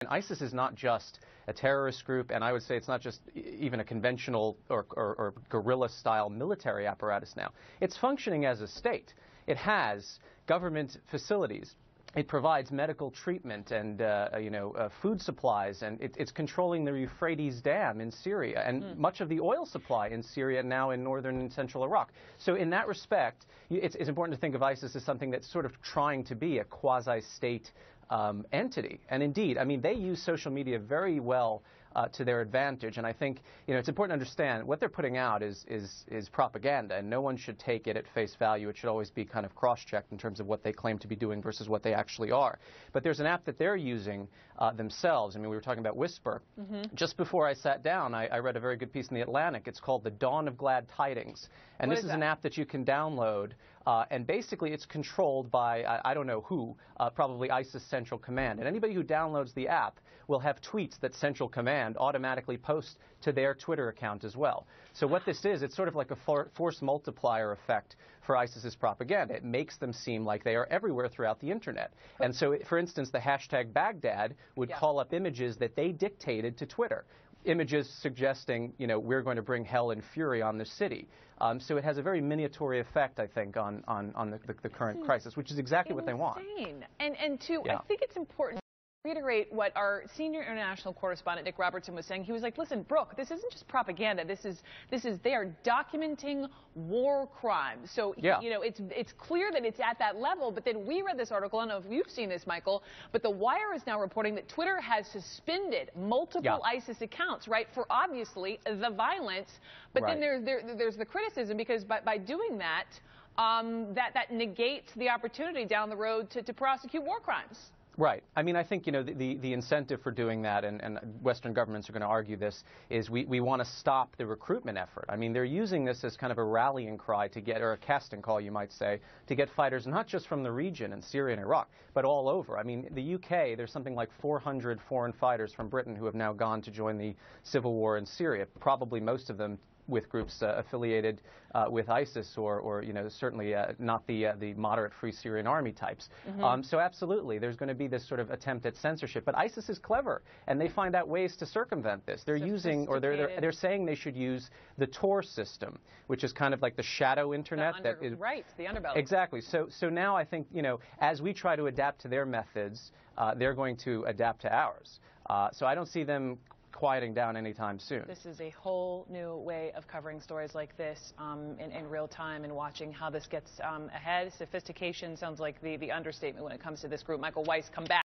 And ISIS is not just a terrorist group, and I would say it's not just even a conventional or guerrilla-style military apparatus now. It's functioning as a state. It has government facilities. It provides medical treatment and food supplies, and it's controlling the Euphrates Dam in Syria and much of the oil supply in Syria now in northern and central Iraq. So in that respect, it's important to think of ISIS as something that's sort of trying to be a quasi-state entity. And indeed, I mean, they use social media very well to their advantage. And I think, it's important to understand what they're putting out is propaganda, and no one should take it at face value. It should always be kind of cross-checked in terms of what they claim to be doing versus what they actually are. But there's an app that they're using themselves. I mean, we were talking about Whisper. Just before I sat down, I read a very good piece in The Atlantic. It's called The Dawn of Glad Tidings. And this is an app that you can download. And basically, it's controlled by, I don't know who, probably ISIS Central Command. And anybody who downloads the app will have tweets that Central Command automatically post to their Twitter account as well. So what this is, it's sort of like a force multiplier effect for ISIS's propaganda. It makes them seem like they are everywhere throughout the internet. And so, for instance, the hashtag Baghdad would call up images that they dictated to Twitter. Images suggesting, we're going to bring hell and fury on the city. So it has a very minatory effect, I think, on the current crisis, which is exactly what they want. And I think it's important to reiterate what our senior international correspondent Nick Robertson was saying. He was like, listen, Brooke, this isn't just propaganda. They are documenting war crimes. So, it's clear that it's at that level. But then we read this article, I don't know if you've seen this, Michael, but The Wire is now reporting that Twitter has suspended multiple ISIS accounts, right, for obviously the violence. But then there's the criticism, because by doing that, that negates the opportunity down the road to prosecute war crimes. Right. I mean, I think, the incentive for doing that, and Western governments are going to argue this, is we want to stop the recruitment effort. I mean, they're using this as kind of a rallying cry to get, or a casting call, you might say, to get fighters not just from the region in Syria and Iraq, but all over. I mean, the UK, there's something like 400 foreign fighters from Britain who have now gone to join the civil war in Syria, probably most of them with groups affiliated with ISIS or certainly not the moderate Free Syrian Army types. So absolutely, there's going to be this sort of attempt at censorship. But ISIS is clever, and they find out ways to circumvent this. They're using, or they're saying they should use the Tor system, which is kind of like the shadow internet. The underbelly. Exactly. So now I think, as we try to adapt to their methods, they're going to adapt to ours. So I don't see them quieting down anytime soon. This is a whole new way of covering stories like this in real time and watching how this gets ahead. Sophistication sounds like the understatement when it comes to this group. Michael Weiss, come back.